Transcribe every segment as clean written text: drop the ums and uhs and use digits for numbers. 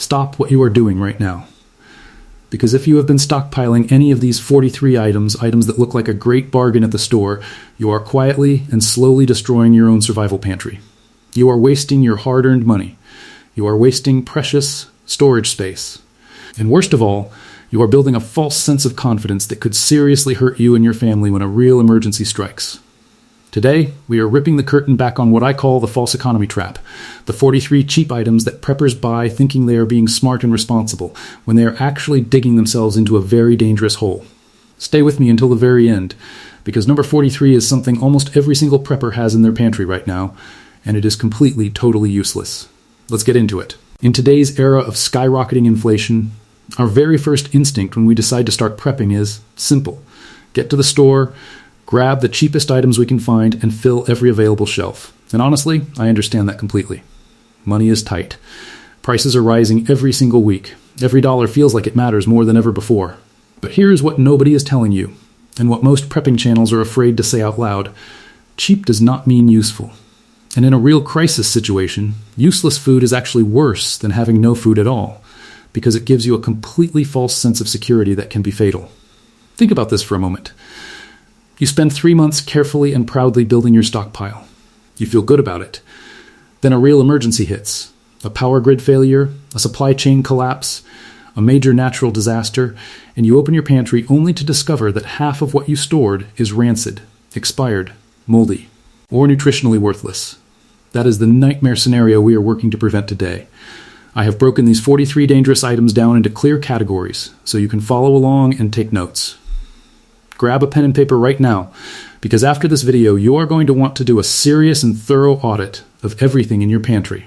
Stop what you are doing right now. Because if you have been stockpiling any of these 43 items that look like a great bargain at the store, you are quietly and slowly destroying your own survival pantry. You are wasting your hard-earned money. You are wasting precious storage space. And worst of all, you are building a false sense of confidence that could seriously hurt you and your family when a real emergency strikes. Today, we are ripping the curtain back on what I call the false economy trap, the 43 cheap items that preppers buy thinking they are being smart and responsible, when they are actually digging themselves into a very dangerous hole. Stay with me until the very end, because number 43 is something almost every single prepper has in their pantry right now, and it is completely, totally useless. Let's get into it. In today's era of skyrocketing inflation, our very first instinct when we decide to start prepping is simple. Get to the store, grab the cheapest items we can find, and fill every available shelf. And honestly, I understand that completely. Money is tight. Prices are rising every single week. Every dollar feels like it matters more than ever before. But here's what nobody is telling you, and what most prepping channels are afraid to say out loud. Cheap does not mean useful. And in a real crisis situation, useless food is actually worse than having no food at all, because it gives you a completely false sense of security that can be fatal. Think about this for a moment. You spend 3 months carefully and proudly building your stockpile. You feel good about it. Then a real emergency hits. A power grid failure, a supply chain collapse, a major natural disaster, and you open your pantry only to discover that half of what you stored is rancid, expired, moldy, or nutritionally worthless. That is the nightmare scenario we are working to prevent today. I have broken these 43 dangerous items down into clear categories, so you can follow along and take notes. Grab a pen and paper right now, because after this video, you are going to want to do a serious and thorough audit of everything in your pantry.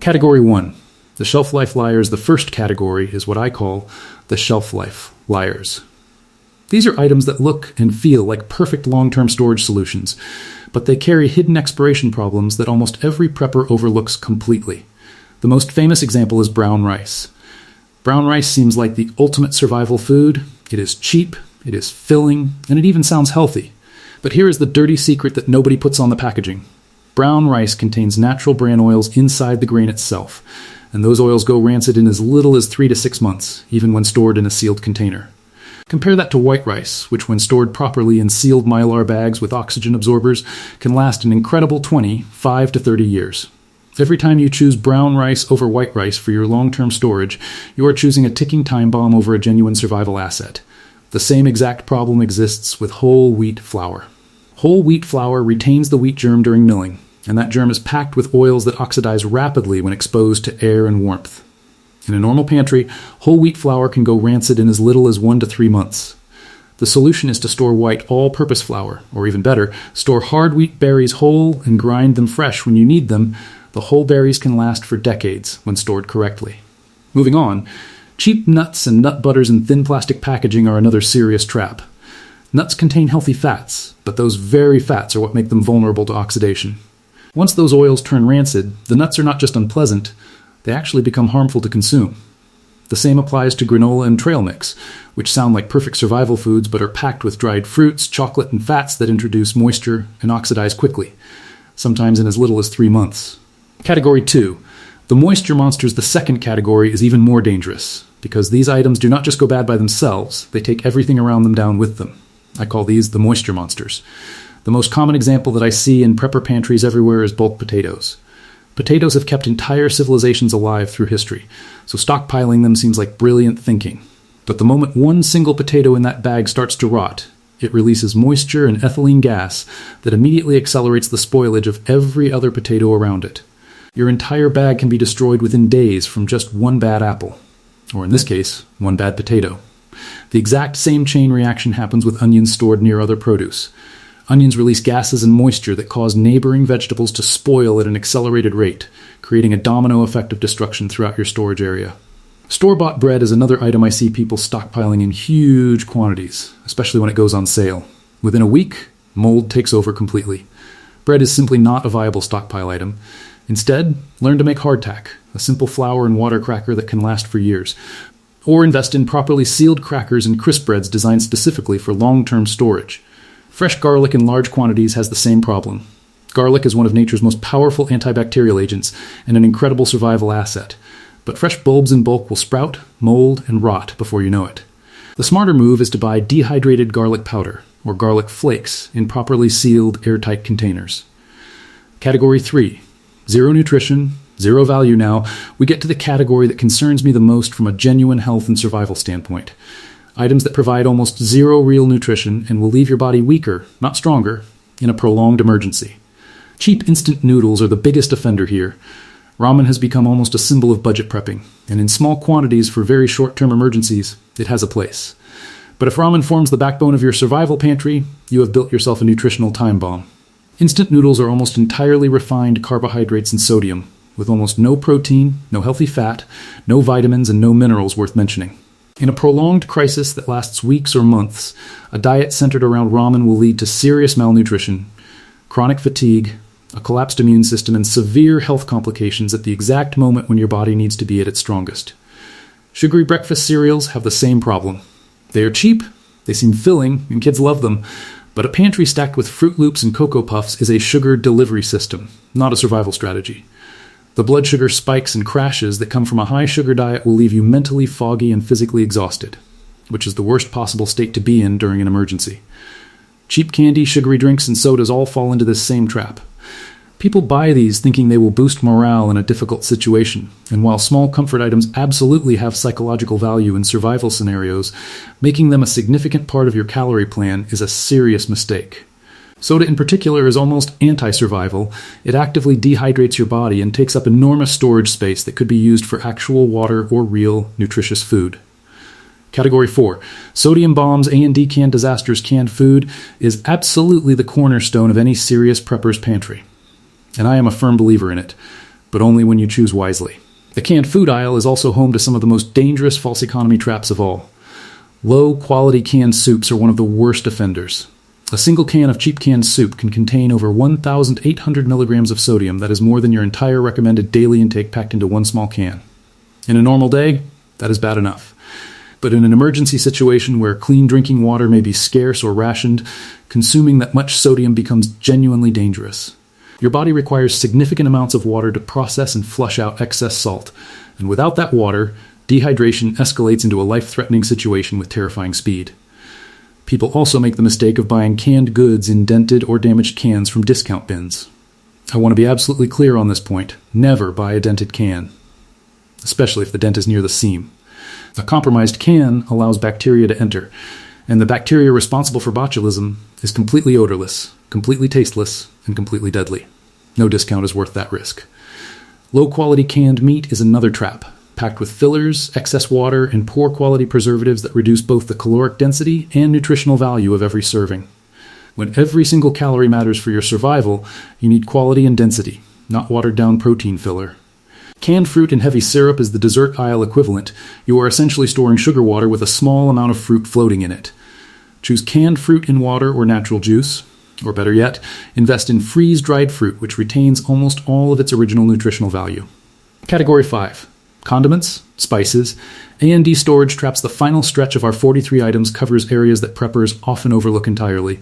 Category 1, the shelf life liars. The first category is what I call the shelf life liars. These are items that look and feel like perfect long-term storage solutions, but they carry hidden expiration problems that almost every prepper overlooks completely. The most famous example is brown rice. Brown rice seems like the ultimate survival food. It is cheap, it is filling, and it even sounds healthy. But here is the dirty secret that nobody puts on the packaging. Brown rice contains natural bran oils inside the grain itself, and those oils go rancid in as little as 3 to 6 months, even when stored in a sealed container. Compare that to white rice, which when stored properly in sealed mylar bags with oxygen absorbers, can last an incredible 25 to 30 years. Every time you choose brown rice over white rice for your long-term storage, you are choosing a ticking time bomb over a genuine survival asset. The same exact problem exists with whole wheat flour. Whole wheat flour retains the wheat germ during milling, and that germ is packed with oils that oxidize rapidly when exposed to air and warmth. In a normal pantry, whole wheat flour can go rancid in as little as 1 to 3 months. The solution is to store white all-purpose flour, or even better, store hard wheat berries whole and grind them fresh when you need them. The whole berries can last for decades when stored correctly. Moving on, cheap nuts and nut butters in thin plastic packaging are another serious trap. Nuts contain healthy fats, but those very fats are what make them vulnerable to oxidation. Once those oils turn rancid, the nuts are not just unpleasant, they actually become harmful to consume. The same applies to granola and trail mix, which sound like perfect survival foods but are packed with dried fruits, chocolate, and fats that introduce moisture and oxidize quickly, sometimes in as little as 3 months. Category 2. The moisture monsters, the second category, is even more dangerous, because these items do not just go bad by themselves, they take everything around them down with them. I call these the moisture monsters. The most common example that I see in prepper pantries everywhere is bulk potatoes. Potatoes have kept entire civilizations alive through history, so stockpiling them seems like brilliant thinking. But the moment one single potato in that bag starts to rot, it releases moisture and ethylene gas that immediately accelerates the spoilage of every other potato around it. Your entire bag can be destroyed within days from just one bad apple, or in this case, one bad potato. The exact same chain reaction happens with onions stored near other produce. Onions release gases and moisture that cause neighboring vegetables to spoil at an accelerated rate, creating a domino effect of destruction throughout your storage area. Store-bought bread is another item I see people stockpiling in huge quantities, especially when it goes on sale. Within a week, mold takes over completely. Bread is simply not a viable stockpile item. Instead, learn to make hardtack, a simple flour and water cracker that can last for years. Or invest in properly sealed crackers and crisp breads designed specifically for long-term storage. Fresh garlic in large quantities has the same problem. Garlic is one of nature's most powerful antibacterial agents and an incredible survival asset. But fresh bulbs in bulk will sprout, mold, and rot before you know it. The smarter move is to buy dehydrated garlic powder, or garlic flakes, in properly sealed, airtight containers. Category 3. Zero nutrition, zero value now. We get to the category that concerns me the most from a genuine health and survival standpoint. Items that provide almost zero real nutrition and will leave your body weaker, not stronger, in a prolonged emergency. Cheap instant noodles are the biggest offender here. Ramen has become almost a symbol of budget prepping, and in small quantities for very short-term emergencies, it has a place. But if ramen forms the backbone of your survival pantry, you have built yourself a nutritional time bomb. Instant noodles are almost entirely refined carbohydrates and sodium, with almost no protein, no healthy fat, no vitamins, and no minerals worth mentioning. In a prolonged crisis that lasts weeks or months, a diet centered around ramen will lead to serious malnutrition, chronic fatigue, a collapsed immune system, and severe health complications at the exact moment when your body needs to be at its strongest. Sugary breakfast cereals have the same problem. They are cheap, they seem filling, and kids love them, but a pantry stacked with Fruit Loops and Cocoa Puffs is a sugar delivery system, not a survival strategy. The blood sugar spikes and crashes that come from a high-sugar diet will leave you mentally foggy and physically exhausted, which is the worst possible state to be in during an emergency. Cheap candy, sugary drinks, and sodas all fall into this same trap. People buy these thinking they will boost morale in a difficult situation, and while small comfort items absolutely have psychological value in survival scenarios, making them a significant part of your calorie plan is a serious mistake. Soda in particular is almost anti-survival. It actively dehydrates your body and takes up enormous storage space that could be used for actual water or real, nutritious food. Category 4. Sodium bombs, A&D canned disasters, canned food is absolutely the cornerstone of any serious prepper's pantry. And I am a firm believer in it, but only when you choose wisely. The canned food aisle is also home to some of the most dangerous false economy traps of all. Low-quality canned soups are one of the worst offenders. A single can of cheap canned soup can contain over 1,800 milligrams of sodium. That is more than your entire recommended daily intake packed into one small can. In a normal day, that is bad enough. But in an emergency situation where clean drinking water may be scarce or rationed, consuming that much sodium becomes genuinely dangerous. Your body requires significant amounts of water to process and flush out excess salt, and without that water, dehydration escalates into a life-threatening situation with terrifying speed. People also make the mistake of buying canned goods in dented or damaged cans from discount bins. I want to be absolutely clear on this point. Never buy a dented can, especially if the dent is near the seam. A compromised can allows bacteria to enter, and the bacteria responsible for botulism is completely odorless, completely tasteless, and completely deadly. No discount is worth that risk. Low-quality canned meat is another trap, packed with fillers, excess water, and poor-quality preservatives that reduce both the caloric density and nutritional value of every serving. When every single calorie matters for your survival, you need quality and density, not watered-down protein filler. Canned fruit and heavy syrup is the dessert aisle equivalent. You are essentially storing sugar water with a small amount of fruit floating in it. Choose canned fruit in water or natural juice, or better yet, invest in freeze-dried fruit, which retains almost all of its original nutritional value. Category 5. Condiments, spices. A&D storage traps the final stretch of our 43 items covers areas that preppers often overlook entirely.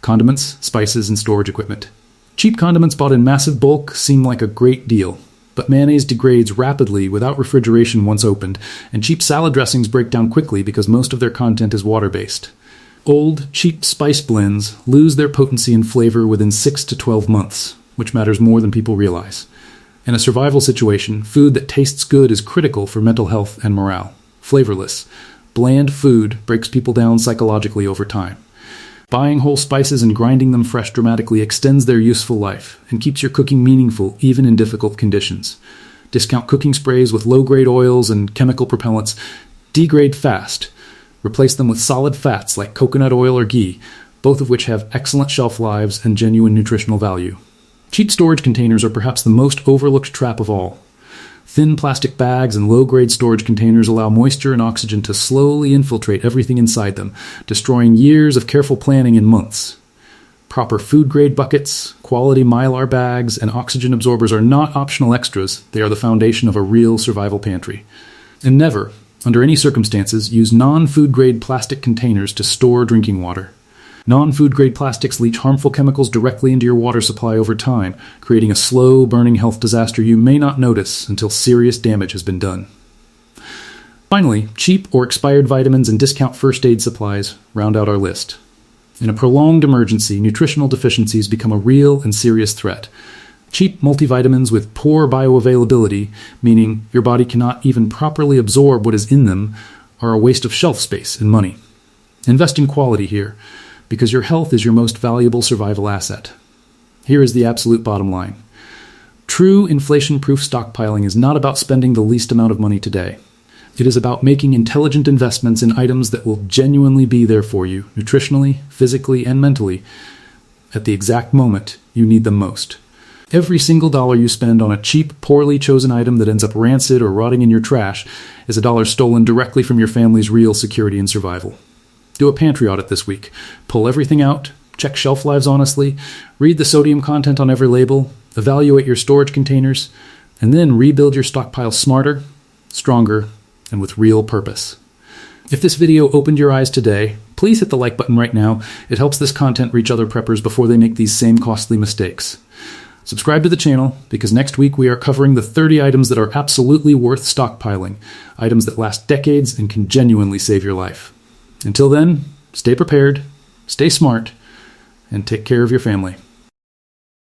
Condiments, spices, and storage equipment. Cheap condiments bought in massive bulk seem like a great deal, but mayonnaise degrades rapidly without refrigeration once opened, and cheap salad dressings break down quickly because most of their content is water-based. Old, cheap spice blends lose their potency and flavor within 6 to 12 months, which matters more than people realize. In a survival situation, food that tastes good is critical for mental health and morale. Flavorless, bland food breaks people down psychologically over time. Buying whole spices and grinding them fresh dramatically extends their useful life and keeps your cooking meaningful even in difficult conditions. Discount cooking sprays with low-grade oils and chemical propellants degrade fast. Replace them with solid fats like coconut oil or ghee, both of which have excellent shelf lives and genuine nutritional value. Cheap storage containers are perhaps the most overlooked trap of all. Thin plastic bags and low-grade storage containers allow moisture and oxygen to slowly infiltrate everything inside them, destroying years of careful planning in months. Proper food-grade buckets, quality Mylar bags, and oxygen absorbers are not optional extras. They are the foundation of a real survival pantry. And never, under any circumstances, use non-food-grade plastic containers to store drinking water. Non-food grade plastics leach harmful chemicals directly into your water supply over time, creating a slow, burning health disaster you may not notice until serious damage has been done. Finally, cheap or expired vitamins and discount first aid supplies round out our list. In a prolonged emergency, nutritional deficiencies become a real and serious threat. Cheap multivitamins with poor bioavailability, meaning your body cannot even properly absorb what is in them, are a waste of shelf space and money. Invest in quality here, because your health is your most valuable survival asset. Here is the absolute bottom line. True inflation-proof stockpiling is not about spending the least amount of money today. It is about making intelligent investments in items that will genuinely be there for you, nutritionally, physically, and mentally, at the exact moment you need them most. Every single dollar you spend on a cheap, poorly chosen item that ends up rancid or rotting in your trash is a dollar stolen directly from your family's real security and survival. Do a pantry audit this week. Pull everything out, check shelf lives honestly, read the sodium content on every label, evaluate your storage containers, and then rebuild your stockpile smarter, stronger, and with real purpose. If this video opened your eyes today, please hit the like button right now. It helps this content reach other preppers before they make these same costly mistakes. Subscribe to the channel, because next week we are covering the 30 items that are absolutely worth stockpiling, items that last decades and can genuinely save your life. Until then, stay prepared, stay smart, and take care of your family.